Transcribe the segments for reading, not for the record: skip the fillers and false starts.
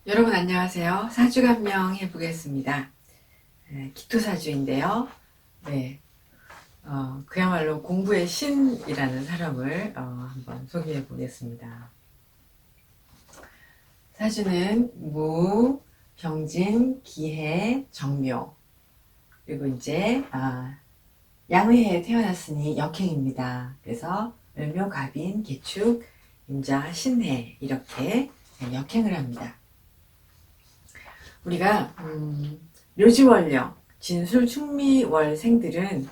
여러분 안녕하세요. 사주감명 해보겠습니다. 기토사주인데요. 네, 그야말로 공부의 신이라는 사람을 한번 소개해 보겠습니다. 사주는 무, 병진, 기해, 정묘, 그리고 이제 양의해에 태어났으니 역행입니다. 그래서 을묘, 갑인, 기축, 임자, 신해 이렇게 역행을 합니다. 우리가 묘지월령, 진술, 충미월생들은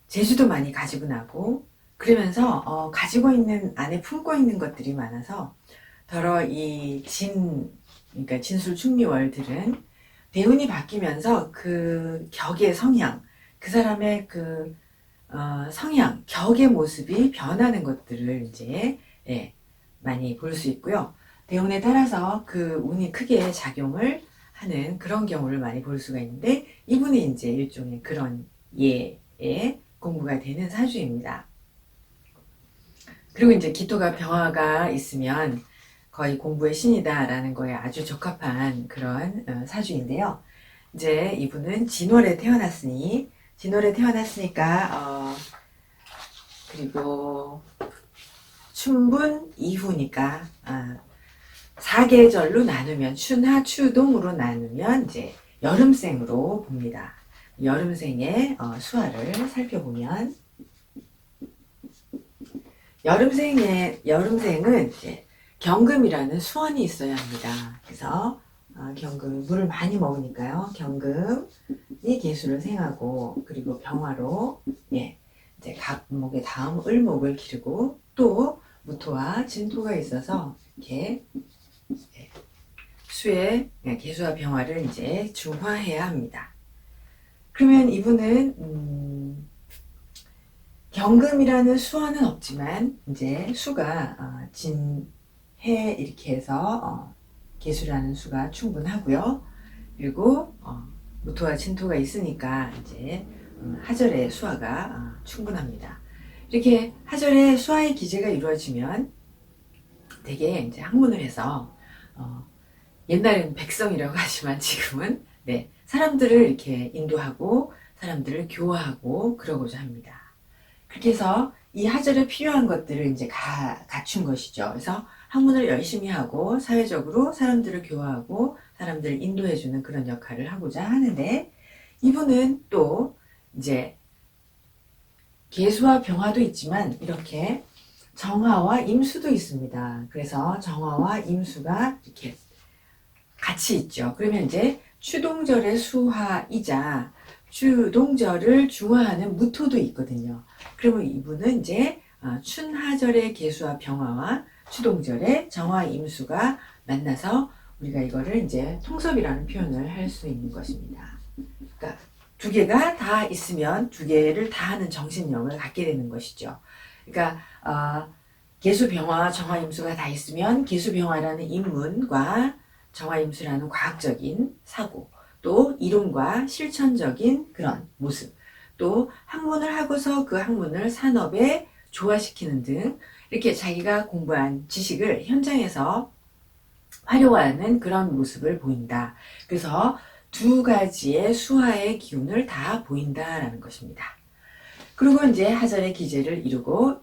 재주도 많이 가지고 나고 그러면서 가지고 있는 안에 품고 있는 것들이 많아서 더러 그러니까 진술, 충미월들은 대운이 바뀌면서 그 격의 성향, 그 사람의 그 성향, 격의 모습이 변하는 것들을 이제 많이 볼 수 있고요. 대운에 따라서 그 운이 크게 작용을 하는 그런 경우를 많이 볼 수가 있는데 이분이 이제 일종의 그런 예의 공부가 되는 사주입니다. 그리고 이제 기토가 병화가 있으면 거의 공부의 신이다라는 거에 아주 적합한 그런 사주인데요. 이제 이분은 진월에 태어났으니까 그리고 춘분 이후니까 사계절로 나누면 춘하 추동으로 나누면 이제 여름생으로 봅니다. 여름생의 수화를 살펴보면 여름생은 이제 경금이라는 수원이 있어야 합니다. 그래서 경금 물을 많이 먹으니까요. 경금이 계수를 생하고 그리고 병화로 이제 갑목의 다음 을목을 기르고 또 무토와 진토가 있어서 이렇게 수의 개수와 병화를 이제 중화해야 합니다. 그러면 이분은 경금이라는 수화는 없지만 이제 수가 진해 이렇게 해서 개수라는 수가 충분하고요. 그리고 무토와 진토가 있으니까 이제 하절의 수화가 충분합니다. 이렇게 하절의 수화의 기제가 이루어지면 되게 이제 학문을 해서 옛날에는 백성이라고 하지만 지금은 사람들을 이렇게 인도하고 사람들을 교화하고 그러고자 합니다. 그렇게 해서 이 하절에 필요한 것들을 이제 갖춘 것이죠. 그래서 학문을 열심히 하고 사회적으로 사람들을 교화하고 사람들을 인도해주는 그런 역할을 하고자 하는데 이분은 또 이제 계수와 병화도 있지만 이렇게 정화와 임수도 있습니다. 그래서 정화와 임수가 이렇게 같이 있죠. 그러면 이제 추동절의 수화이자 추동절을 중화하는 무토도 있거든요. 그러면 이분은 이제 춘하절의 개수와 병화와 추동절의 정화 임수가 만나서 우리가 이거를 이제 통섭이라는 표현을 할 수 있는 것입니다. 그러니까 두 개가 다 있으면 두 개를 다 하는 정신력을 갖게 되는 것이죠. 그러니까 개수병화, 정화임수가 다 있으면 개수병화라는 인문과 정화임수라는 과학적인 사고, 또 이론과 실천적인 그런 모습, 또 학문을 하고서 그 학문을 산업에 조화시키는 등 이렇게 자기가 공부한 지식을 현장에서 활용하는 그런 모습을 보인다. 그래서 두 가지의 수화의 기운을 다 보인다라는 것입니다. 그리고 이제 하절의 기제를 이루고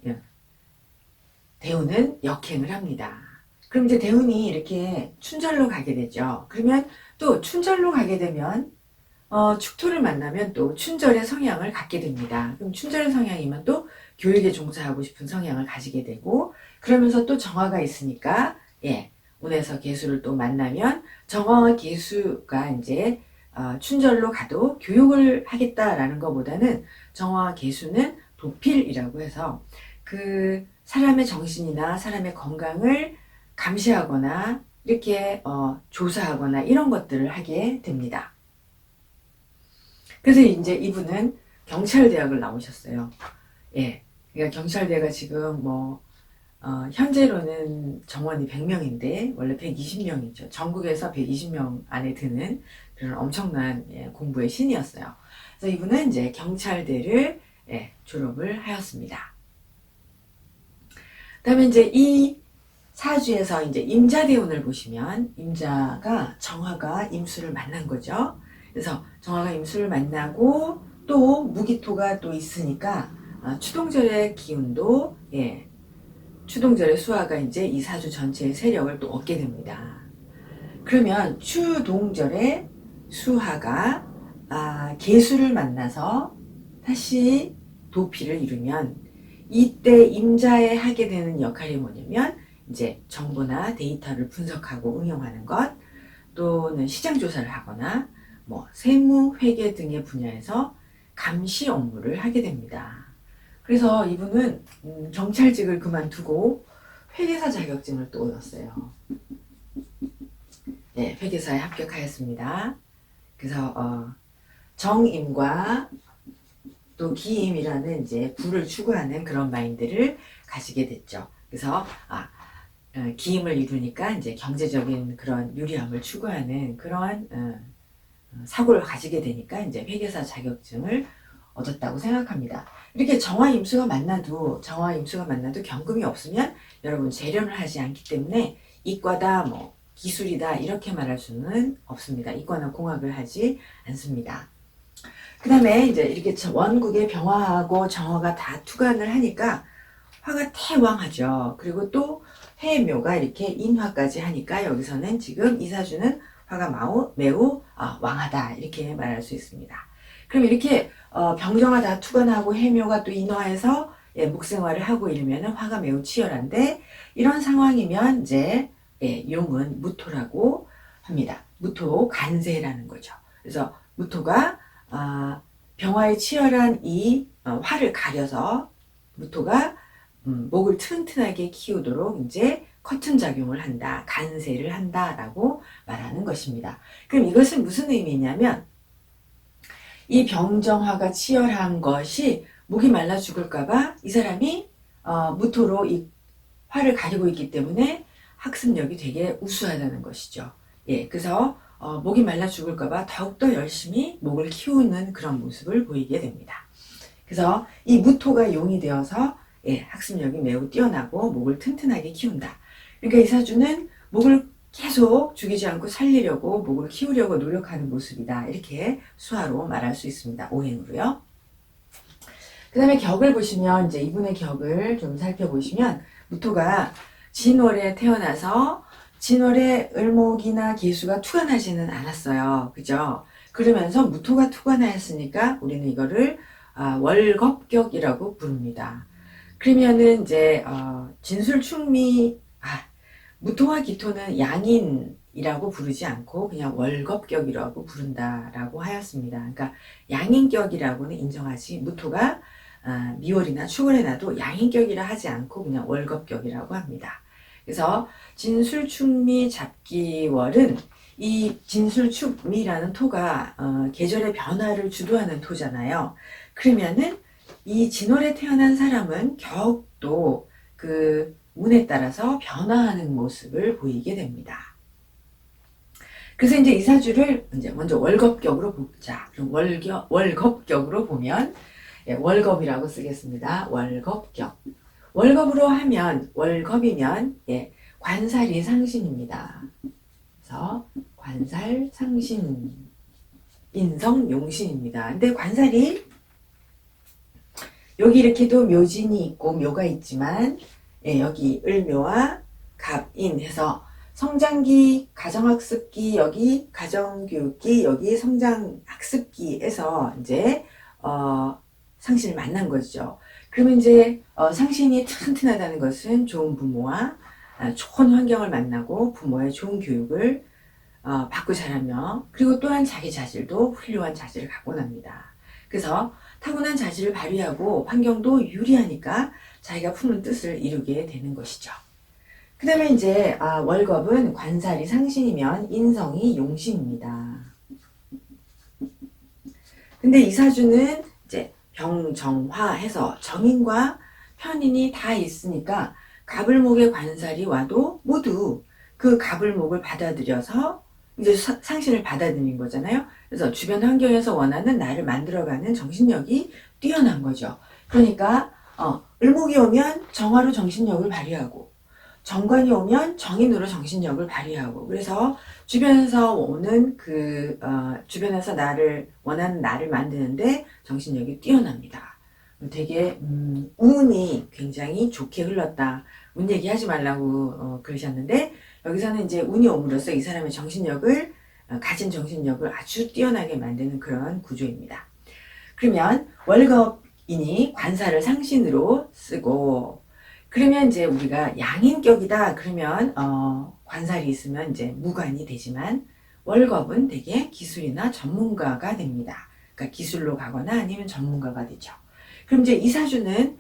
대운은 역행을 합니다. 그럼 이제 대운이 이렇게 춘절로 가게 되죠. 그러면 또 춘절로 가게 되면 축토를 만나면 또 춘절의 성향을 갖게 됩니다. 그럼 춘절의 성향이면 또 교육에 종사하고 싶은 성향을 가지게 되고 그러면서 또 정화가 있으니까 운에서 개수를 또 만나면 정화와 개수가 이제 춘절로 가도 교육을 하겠다라는 것보다는 정화와 개수는 도필이라고 해서 그 사람의 정신이나 사람의 건강을 감시하거나 이렇게 조사하거나 이런 것들을 하게 됩니다. 그래서 이제 이분은 경찰대학을 나오셨어요. 그러니까 경찰대가 지금 현재로는 정원이 100명인데 원래 120명이죠. 전국에서 120명 안에 드는 그런 엄청난 공부의 신이었어요. 그래서 이분은 이제 경찰대를 졸업을 하였습니다. 그다음에 이제 이 사주에서 이제 임자대운을 보시면 임자가 정화가 임수를 만난 거죠. 그래서 정화가 임수를 만나고 또 무기토가 또 있으니까 추동절의 기운도 추동절의 수화가 이제 이 사주 전체의 세력을 또 얻게 됩니다. 그러면 추동절의 수화가 계수를 만나서 다시 도피를 이루면 이때 임자에 하게 되는 역할이 뭐냐면 이제 정보나 데이터를 분석하고 응용하는 것, 또는 시장 조사를 하거나 뭐 세무, 회계 등의 분야에서 감시 업무를 하게 됩니다. 그래서 이분은 경찰직을 그만두고 회계사 자격증을 또 얻었어요. 네, 회계사에 합격하였습니다. 그래서 정임과 또 기임이라는 이제 부를 추구하는 그런 마인드를 가지게 됐죠. 그래서 기임을 이루니까 이제 경제적인 그런 유리함을 추구하는 그러한 사고를 가지게 되니까 이제 회계사 자격증을 얻었다고 생각합니다. 이렇게 정화 임수가 만나도 경금이 없으면 여러분 재련을 하지 않기 때문에 이과다 뭐 기술이다 이렇게 말할 수는 없습니다. 이과나 공학을 하지 않습니다. 그 다음에 이제 이렇게 원국에 병화하고 정화가 다 투관을 하니까 화가 태왕하죠. 그리고 또 해묘가 이렇게 인화까지 하니까 여기서는 지금 이 사주는 화가 매우 왕하다 이렇게 말할 수 있습니다. 그럼 이렇게 병정화 다 투관하고 해묘가 또 인화해서 목생활을 하고 이러면 화가 매우 치열한데 이런 상황이면 이제 용은 무토라고 합니다. 무토 간세라는 거죠. 그래서 무토가 병화에 치열한 이 화를 가려서 무토가 목을 튼튼하게 키우도록 이제 커튼 작용을 한다, 간세를 한다라고 말하는 것입니다. 그럼 이것은 무슨 의미냐면 이 병정화가 치열한 것이 목이 말라 죽을까봐 이 사람이 무토로 이 화를 가리고 있기 때문에 학습력이 되게 우수하다는 것이죠. 그래서 목이 말라 죽을까봐 더욱더 열심히 목을 키우는 그런 모습을 보이게 됩니다. 그래서 이 무토가 용이 되어서 학습력이 매우 뛰어나고 목을 튼튼하게 키운다. 그러니까 이 사주는 목을 계속 죽이지 않고 살리려고 목을 키우려고 노력하는 모습이다. 이렇게 수화로 말할 수 있습니다. 오행으로요. 그 다음에 격을 보시면 이제 이분의 격을 좀 살펴보시면 무토가 진월에 태어나서 진월에 을목이나 계수가 투관하지는 않았어요. 그죠? 그러면서 무토가 투관하였으니까 우리는 이거를 월겁격이라고 부릅니다. 그러면은 이제 진술충미 무토와 기토는 양인이라고 부르지 않고 그냥 월겁격이라고 부른다라고 하였습니다. 그러니까 양인격이라고는 인정하지 무토가 미월이나 추월에 나도 양인격이라 하지 않고 그냥 월겁격이라고 합니다. 그래서 진술충미 잡기월은 이 진술충미라는 토가 계절의 변화를 주도하는 토잖아요. 그러면은 이 진월에 태어난 사람은 격도 그 운에 따라서 변화하는 모습을 보이게 됩니다. 그래서 이제 이 사주를 이제 먼저 월겁격으로 보자. 그럼 월겁격으로 보면 월겁이라고 쓰겠습니다. 월겁격. 월겁으로 하면 월겁이면 관살이 상신입니다. 그래서 관살 상신 인성 용신입니다. 근데 관살이 여기 이렇게도 묘진이 있고 묘가 있지만 여기 을묘와 갑인 해서 성장기, 가정학습기, 여기 가정교육기, 여기 성장학습기에서 이제 상신을 만난 거죠. 그러면 이제 상신이 튼튼하다는 것은 좋은 부모와 좋은 환경을 만나고 부모의 좋은 교육을 받고 자라며 그리고 또한 자기 자질도 훌륭한 자질을 갖고 납니다. 그래서 타고난 자질을 발휘하고 환경도 유리하니까 자기가 품은 뜻을 이루게 되는 것이죠. 그 다음에 이제 월겁은 관살이 상신이면 인성이 용신입니다. 근데 이 사주는 이제 병정화 해서 정인과 편인이 다 있으니까 갑을목의 관살이 와도 모두 그 갑을목을 받아들여서 이제 상신을 받아들인 거잖아요. 그래서 주변 환경에서 원하는 나를 만들어가는 정신력이 뛰어난 거죠. 그러니까 을목이 오면 정화로 정신력을 발휘하고 정관이 오면 정인으로 정신력을 발휘하고, 그래서 주변에서 오는 주변에서 원하는 나를 만드는데 정신력이 뛰어납니다. 되게 운이 굉장히 좋게 흘렀다. 운 얘기하지 말라고 그러셨는데, 여기서는 이제 운이 옴으로써 이 사람의 가진 정신력을 아주 뛰어나게 만드는 그런 구조입니다. 그러면 월겁이니 관사를 상신으로 쓰고, 그러면 이제 우리가 양인격이다 그러면 관살이 있으면 이제 무관이 되지만, 월겁은 되게 기술이나 전문가가 됩니다. 그러니까 기술로 가거나 아니면 전문가가 되죠. 그럼 이제 이사주는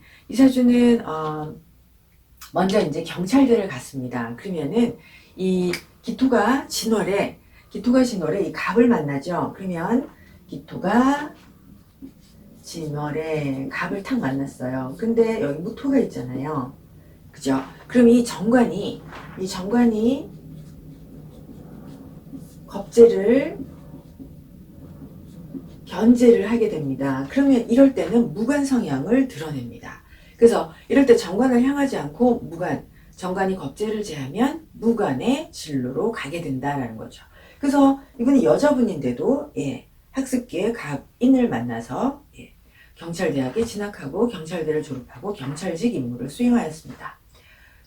먼저 이제 경찰대를 갔습니다. 그러면은 이 기토가 진월에 이 갑을 만나죠. 그러면 기토가 진월에 갑을 탁 만났어요. 근데 여기 무토가 있잖아요. 그죠? 그럼 이 정관이 겁재를 견제를 하게 됩니다. 그러면 이럴 때는 무관 성향을 드러냅니다. 그래서 이럴 때 정관을 향하지 않고 정관이 겁재를 제하면 무관의 진로로 가게 된다라는 거죠. 그래서 이분이 여자분인데도 학습기에 갑인을 만나서 경찰대학에 진학하고 경찰대를 졸업하고 경찰직 임무를 수행하였습니다.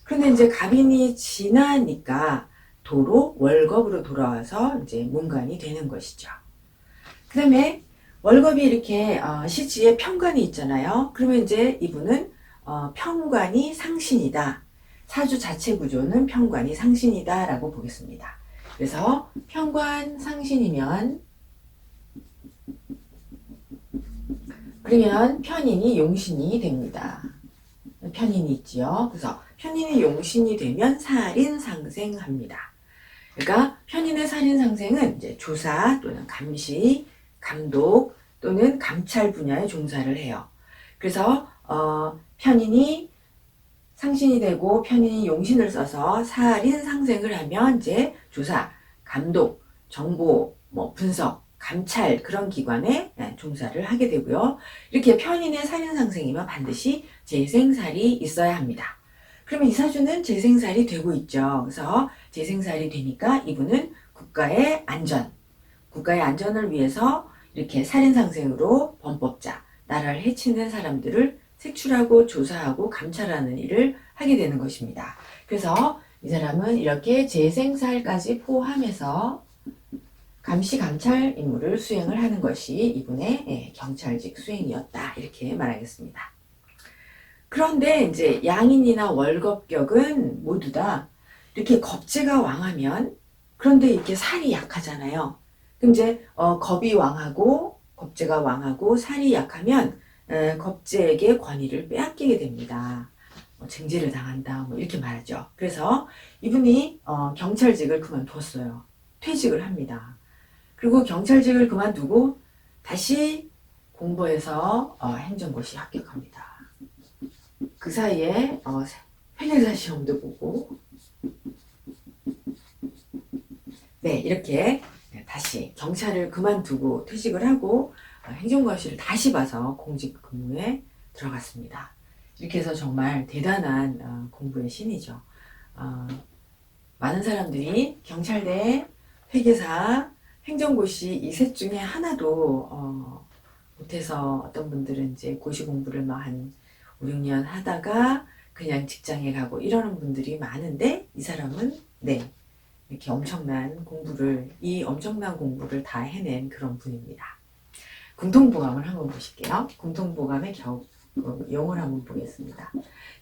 그런데 이제 갑인이 지나니까 도로 월겁으로 돌아와서 이제 문관이 되는 것이죠. 그 다음에 월겁이 이렇게 시지에 편관이 있잖아요. 그러면 이제 이분은 편관이 상신이다. 사주 자체 구조는 편관이 상신이다 라고 보겠습니다. 그래서 편관 상신이면, 그러면 편인이 용신이 됩니다. 편인이 있지요. 그래서 편인이 용신이 되면 살인상생합니다. 그러니까 편인의 살인상생은 이제 조사 또는 감시, 감독 또는 감찰 분야에 종사를 해요. 그래서 편인이 상신이 되고 편인이 용신을 써서 살인상생을 하면 이제 조사, 감독, 정보, 분석, 감찰 그런 기관에 종사를 하게 되고요. 이렇게 편인의 살인상생이면 반드시 재생살이 있어야 합니다. 그러면 이 사주는 재생살이 되고 있죠. 그래서 재생살이 되니까 이분은 국가의 안전을 위해서 이렇게 살인상생으로 범법자, 나라를 해치는 사람들을 색출하고 조사하고 감찰하는 일을 하게 되는 것입니다. 그래서 이 사람은 이렇게 재생살까지 포함해서 감시 감찰 임무를 수행을 하는 것이 이분의 경찰직 수행이었다, 이렇게 말하겠습니다. 그런데 이제 양인이나 월겁격은 모두 다 이렇게 겁재가 왕하면, 그런데 이렇게 살이 약하잖아요. 그럼 이제 겁이 왕하고 겁재가 왕하고 살이 약하면 겁재에게 권위를 빼앗기게 됩니다. 쟁제를 당한다, 이렇게 말하죠. 그래서 이분이 경찰직을 그만두었어요. 퇴직을 합니다. 그리고 경찰직을 그만두고 다시 공부해서 행정고시 합격합니다. 그 사이에 회계사 시험도 보고, 이렇게 다시 경찰을 그만두고 퇴직을 하고 행정고시를 다시 봐서 공직 근무에 들어갔습니다. 이렇게 해서 정말 대단한 공부의 신이죠. 많은 사람들이 경찰대, 회계사, 행정고시 이 셋 중에 하나도 못해서 어떤 분들은 이제 고시 공부를 한 5, 6년 하다가 그냥 직장에 가고 이러는 분들이 많은데, 이 사람은 이렇게 이 엄청난 공부를 다 해낸 그런 분입니다. 궁통보감을 한번 보실게요. 궁통보감의 용을 한번 보겠습니다.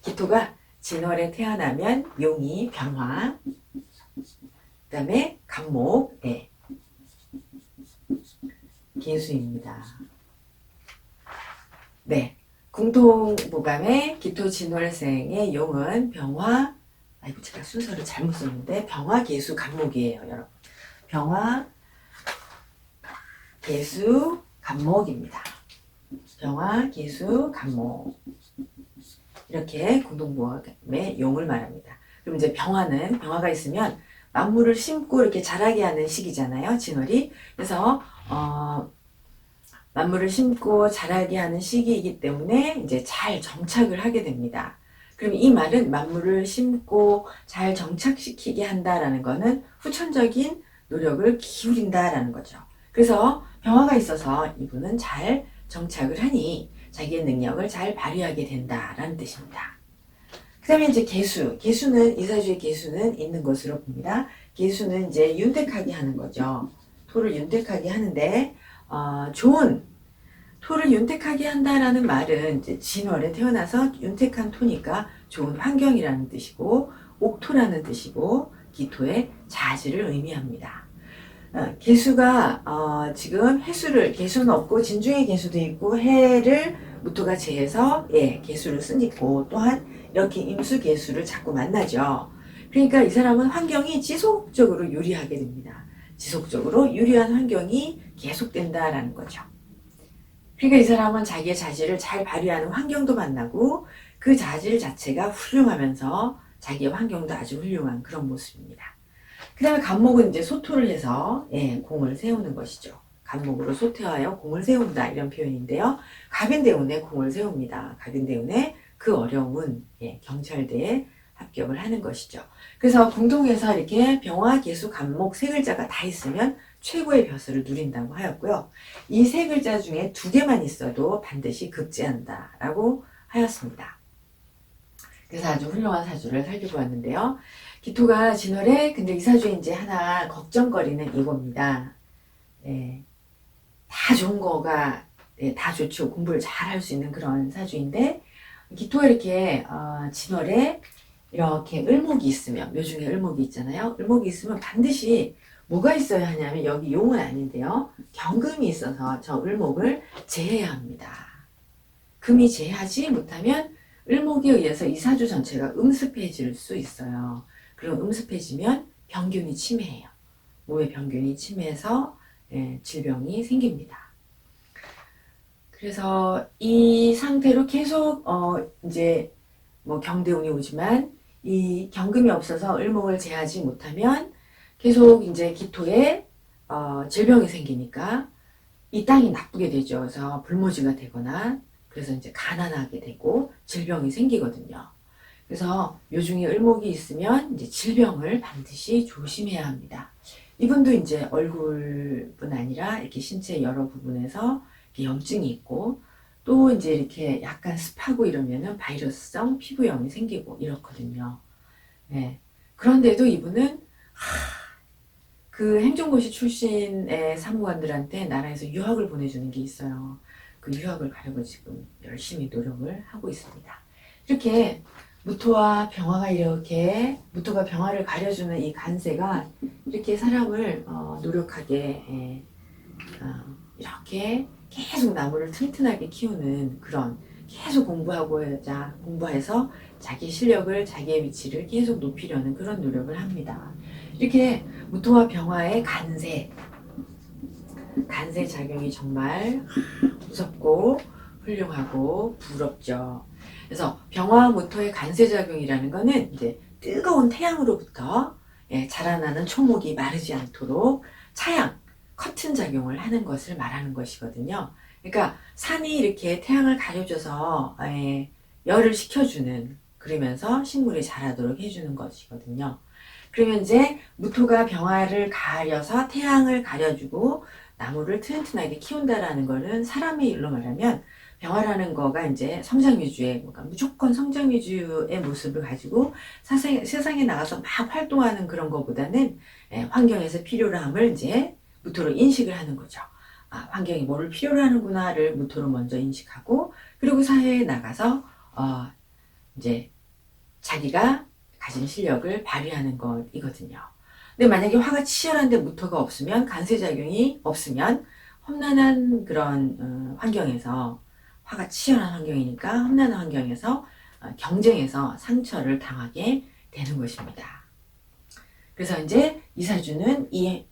기토가 진월에 태어나면 용이 병화, 그 다음에 갑목, 개수입니다. 궁통보감의 기토 진월생의 용은 병화, 제가 순서를 잘못 썼는데 병화, 개수, 갑목이에요, 여러분. 병화, 개수, 갑목입니다. 병화, 개수, 갑목. 이렇게 궁통보감의 용을 말합니다. 그럼 이제 병화가 있으면 만물을 심고 이렇게 자라게 하는 시기잖아요, 진월이. 그래서 만물을 심고 자라게 하는 시기이기 때문에 이제 잘 정착을 하게 됩니다. 그럼 이 말은 만물을 심고 잘 정착시키게 한다라는 거는 후천적인 노력을 기울인다라는 거죠. 그래서 병화가 있어서 이분은 잘 정착을 하니 자기의 능력을 잘 발휘하게 된다라는 뜻입니다. 그 다음에 이제 개수는, 이사주의 개수는 있는 것으로 봅니다. 개수는 이제 윤택하게 하는 거죠. 토를 윤택하게 하는데, 좋은, 토를 윤택하게 한다라는 말은 이제 진월에 태어나서 윤택한 토니까 좋은 환경이라는 뜻이고, 옥토라는 뜻이고, 기토의 자질을 의미합니다. 개수가 지금 개수는 없고 진중의 개수도 있고 해를 무토가 제해서 개수를 쓰니고 또한 이렇게 임수 개수를 자꾸 만나죠. 그러니까 이 사람은 환경이 지속적으로 유리하게 됩니다. 지속적으로 유리한 환경이 계속된다라는 거죠. 그러니까 이 사람은 자기의 자질을 잘 발휘하는 환경도 만나고 그 자질 자체가 훌륭하면서 자기의 환경도 아주 훌륭한 그런 모습입니다. 그 다음에 간목은 이제 소토를 해서 공을 세우는 것이죠. 간목으로 소퇴하여 공을 세운다 이런 표현인데요. 갑인대운에 공을 세웁니다. 갑인대운에 그 어려운 경찰대에 합격을 하는 것이죠. 그래서 공통해서 이렇게 병화, 개수, 간목 세 글자가 다 있으면 최고의 벼슬을 누린다고 하였고요. 이 세 글자 중에 두 개만 있어도 반드시 급제한다라고 하였습니다. 그래서 아주 훌륭한 사주를 살펴보았는데요. 기토가 진월에 근데 이 사주에 이제 하나 걱정거리는 이겁니다. 다 좋은 거가 다 좋죠. 공부를 잘 할 수 있는 그런 사주인데 기토가 이렇게 진월에 이렇게 을목이 있으면 묘중에 을목이 있잖아요. 을목이 있으면 반드시 뭐가 있어야 하냐면 여기 용은 아닌데요. 경금이 있어서 저 을목을 제해야 합니다. 금이 제하지 못하면 을목에 의해서 이 사주 전체가 음습해질 수 있어요. 그럼 음습해지면 병균이 침해해요. 몸의 병균이 침해해서 질병이 생깁니다. 그래서 이 상태로 계속 이제 뭐 경대운이 오지만 이 경금이 없어서 을목을 제하지 못하면 계속 이제 기토에 질병이 생기니까 이 땅이 나쁘게 되죠. 그래서 불모지가 되거나 그래서 이제 가난하게 되고 질병이 생기거든요. 그래서 묘중에 을목이 있으면 이제 질병을 반드시 조심해야 합니다. 이분도 이제 얼굴뿐 아니라 이렇게 신체 여러 부분에서 염증이 있고 또 이제 이렇게 약간 습하고 이러면은 바이러스성 피부염이 생기고 이렇거든요. 그런데도 이분은 그 행정고시 출신의 사무관들한테 나라에서 유학을 보내주는 게 있어요. 그 유학을 가려고 지금 열심히 노력을 하고 있습니다. 이렇게 무토와 병화가 무토가 병화를 가려주는 이 간세가 이렇게 사람을 노력하게 이렇게 계속 나무를 튼튼하게 키우는 그런 계속 공부해서 자기 실력을 자기의 위치를 계속 높이려는 그런 노력을 합니다. 이렇게 무토와 병화의 간세 작용이 정말 무섭고 훌륭하고 부럽죠. 그래서 병화 무토의 간세 작용이라는 거는 이제 뜨거운 태양으로부터 자라나는 초목이 마르지 않도록 차양, 커튼 작용을 하는 것을 말하는 것이거든요. 그러니까 산이 이렇게 태양을 가려줘서 열을 식혀주는 그러면서 식물이 자라도록 해주는 것이거든요. 그러면 이제 무토가 병화를 가려서 태양을 가려주고 나무를 튼튼하게 키운다라는 거는 사람의 일로 말하면 병화라는 거가 이제 성장 위주의 그러니까 무조건 성장 위주의 모습을 가지고 세상에 나가서 막 활동하는 그런 것보다는 환경에서 필요로 함을 이제 무토로 인식을 하는 거죠. 환경이 뭐를 필요로 하는구나를 무토로 먼저 인식하고 그리고 사회에 나가서 이제 자기가 가진 실력을 발휘하는 것이거든요. 근데 만약에 화가 치열한데 무토가 없으면 간세작용이 없으면 험난한 그런 환경에서 화가 치열한 환경이니까 험난한 환경에서 경쟁에서 상처를 당하게 되는 것입니다. 그래서 이제 이사주는 이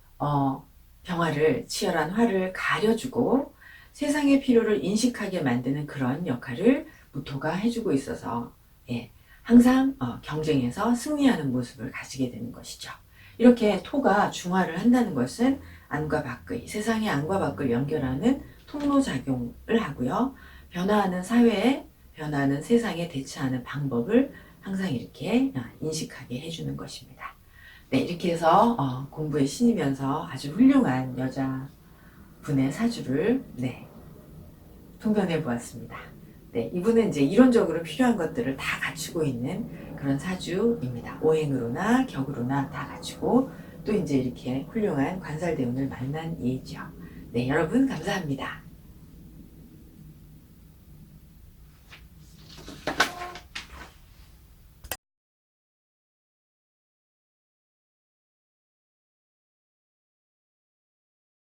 병화를 치열한 화를 가려주고 세상의 필요를 인식하게 만드는 그런 역할을 무토가 해주고 있어서 항상 경쟁에서 승리하는 모습을 가지게 되는 것이죠. 이렇게 토가 중화를 한다는 것은 안과 밖의 세상의 안과 밖을 연결하는 통로작용을 하고요. 변화하는 사회에 변하는 세상에 대처하는 방법을 항상 이렇게 인식하게 해주는 것입니다. 네, 이렇게 해서 공부에 신이면서 아주 훌륭한 여자분의 사주를 통변해 보았습니다. 네, 이분은 이제 이론적으로 필요한 것들을 다 갖추고 있는 그런 사주입니다. 오행으로나 격으로나 다 갖추고 또 이제 이렇게 훌륭한 관살대운을 만난 예죠. 네, 여러분 감사합니다.